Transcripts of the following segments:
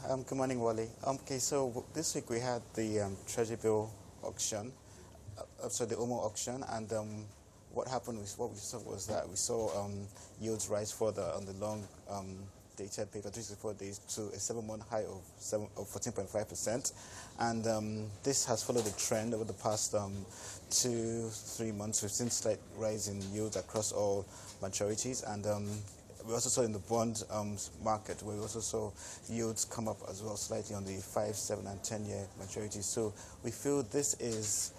Good morning, Wally. Okay, so this week we had the Treasury bill auction, the OMO auction, and what happened was what we saw was that we saw yields rise further on the long dated paper, 364 days, to a 7-month high of 14.5%, and this has followed the trend over the past 2-3 months. We've seen slight rise in yields across all maturities, and we also saw in the bond market where we also saw yields come up as well slightly on the 5, 7, and 10-year maturities. So we feel this is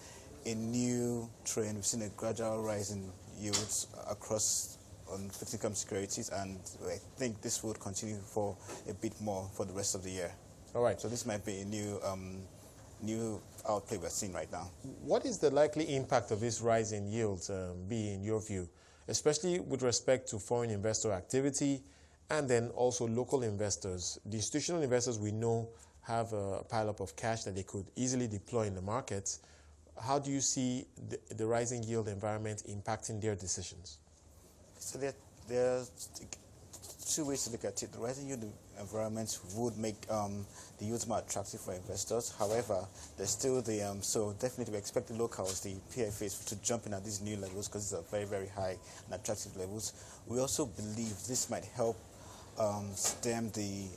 a new trend. We've seen a gradual rise in yields across on fixed income securities, and I think this would continue for a bit more for the rest of the year. All right. So this might be a new outplay we're seeing right now. What is the likely impact of this rise in yields, be in your view, especially with respect to foreign investor activity and then also local investors? The institutional investors we know have a pileup of cash that they could easily deploy in the markets. How do you see the rising yield environment impacting their decisions? So there are two ways to look at it. The rising yield environment would make the yields more attractive for investors. However, there's still the so definitely we expect the locals, the PFAs, to jump in at these new levels because these are very, very high and attractive levels. We also believe this might help stem the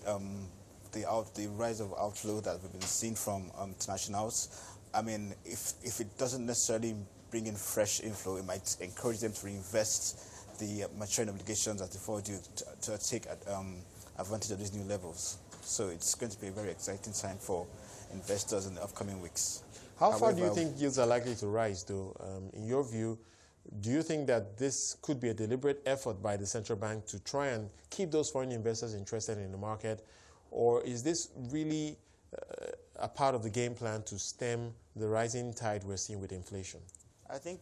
rise of outflow that we've been seeing from internationals. I mean, if it doesn't necessarily bring in fresh inflow, it might encourage them to reinvest the maturing obligations that they forward you to take advantage of these new levels. So it's going to be a very exciting time for investors in the upcoming weeks. How far do you think yields are likely to rise, though? In your view, do you think that this could be a deliberate effort by the central bank to try and keep those foreign investors interested in the market? Or is this really a part of the game plan to stem the rising tide we're seeing with inflation? I think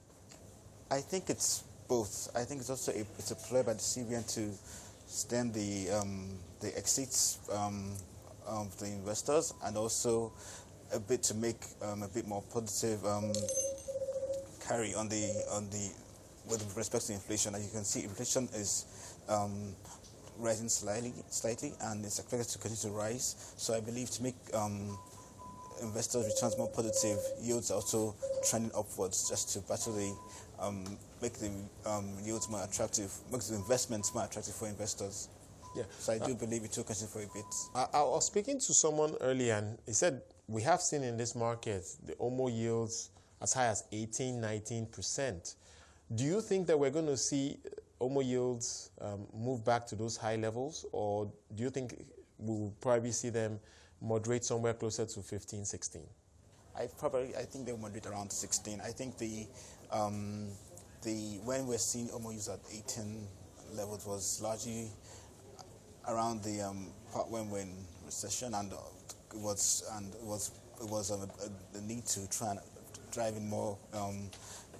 it's both. I think it's also it's a play by the CBN to stem the exits of the investors, and also a bit to make a bit more positive carry on the with respect to inflation. As you can see, inflation is rising slightly, and it's expected to continue to rise. So I believe to make investors' returns more positive, yields are also trending upwards, just to battle the make the yields more attractive, make the investments more attractive for investors. Yeah. So I do believe it will continue for a bit. I was speaking to someone earlier, and he said we have seen in this market the OMO yields as high as 18-19%. Do you think that we're going to see OMO yields move back to those high levels, or do you think we will probably see them moderate somewhere closer to 15-16? I think they'll moderate around 16. I think when we're seeing OMO yields at 18 levels was largely around the part when we're in recession, and it was the need to try and drive in more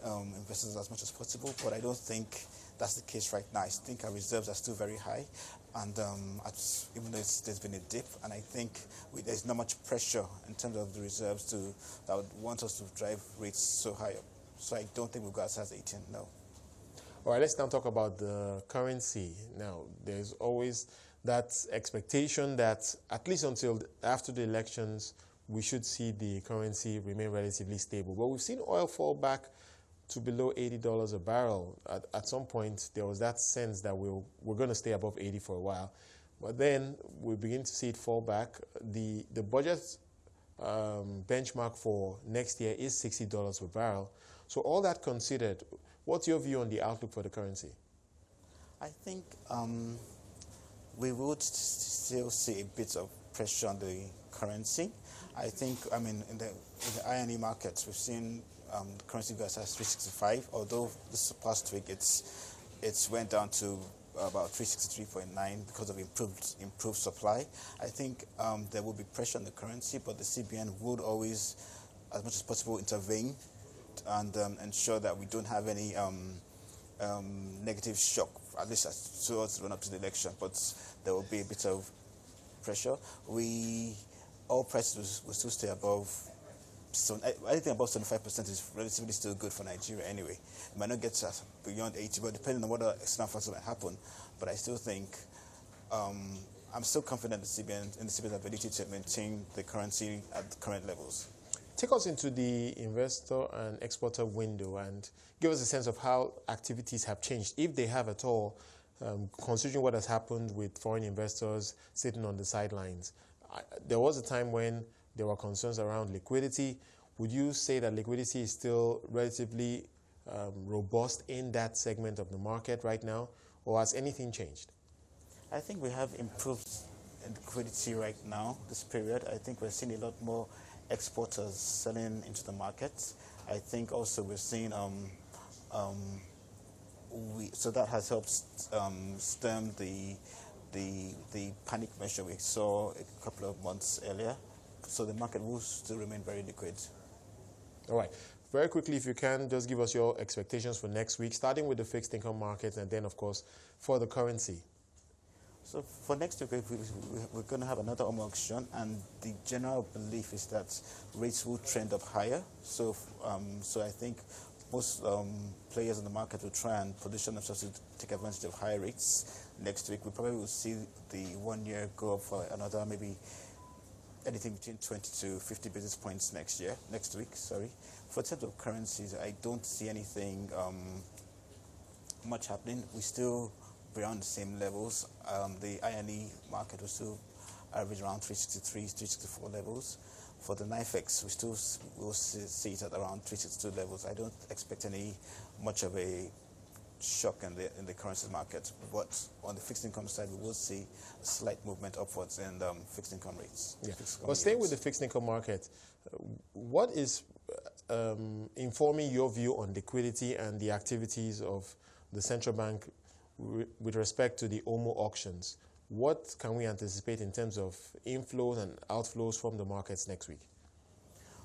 investors as much as possible. But I don't think that's the case right now. I think our reserves are still very high, and even though there's been a dip, and I think there's not much pressure in terms of the reserves that would want us to drive rates so high up. So I don't think we'll go as high as 18, no. All right, let's now talk about the currency. Now, there's always that expectation that at least until after the elections, we should see the currency remain relatively stable. But we've seen oil fall back to below $80 a barrel. At some point, there was that sense that we're going to stay above 80 for a while. But then we begin to see it fall back. The budget benchmark for next year is $60 per barrel. So all that considered, what's your view on the outlook for the currency? I think we would still see a bit of pressure on the currency. I think, in the INE markets, we've seen the currency go as high as 365, although this past week it's went down to about 363.9 because of improved supply. I think there will be pressure on the currency, but the CBN would always, as much as possible, intervene and ensure that we don't have any negative shock, at least towards the run up to the election. But there will be a bit of pressure. All prices will still stay above. So anything above 75% is relatively still good for Nigeria anyway. It might not get beyond 80, but depending on what external factors might happen. But I still think I'm still confident in the CBN's ability to maintain the currency at the current levels. Take us into the investor and exporter window and give us a sense of how activities have changed, if they have at all, considering what has happened with foreign investors sitting on the sidelines. There was a time when there were concerns around liquidity. Would you say that liquidity is still relatively robust in that segment of the market right now, or has anything changed? I think we have improved liquidity right now, this period. I think we're seeing a lot more exporters selling into the market. I think also we're seeing, so that has helped stem the panic measure we saw a couple of months earlier. So the market will still remain very liquid. All right. Very quickly, if you can, just give us your expectations for next week, starting with the fixed income market and then, of course, for the currency. So for next week, we're going to have another OMO auction, and the general belief is that rates will trend up higher. So, so I think most players in the market will try and position themselves to take advantage of higher rates next week. We probably will see the 1 year go up for another maybe anything between 20 to 50 basis points next week. For terms of currencies, I don't see anything much happening. We still around the same levels. The INE market will still average around 363, 364 levels. For the NIFEX, we still will see it at around 362 levels. I don't expect any much of a shock in the currency market, but on the fixed income side, we will see a slight movement upwards in fixed income rates. Yeah. But staying with the fixed income market, what is informing your view on liquidity and the activities of the central bank with respect to the OMO auctions? What can we anticipate in terms of inflows and outflows from the markets next week?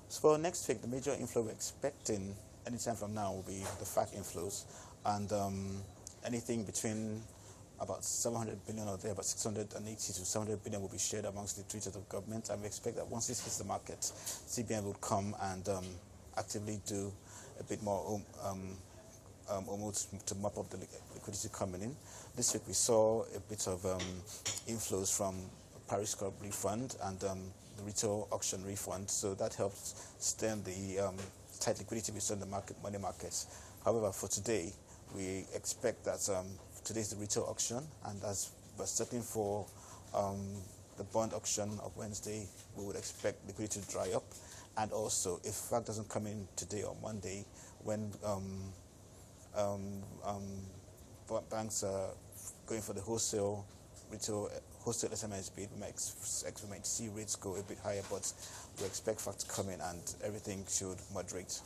So for next week, the major inflow we're expecting anytime from now will be the FAC inflows, and anything between about 700 billion or there, about 680 to 700 billion will be shared amongst the three tiers of government, and we expect that once this hits the market, CBN will come and actively do a bit more almost to mop up the liquidity coming in. This week we saw a bit of inflows from Paris Club refund and the retail auction refund, so that helped stem the tight liquidity we saw in the money markets. However, for today, we expect that today is the retail auction, and as we're setting for the bond auction of Wednesday, we would expect liquidity to dry up. And also, if FAC doesn't come in today or Monday, when banks are going for the wholesale SMS bid, we might see rates go a bit higher, but we expect FAC to come in and everything should moderate.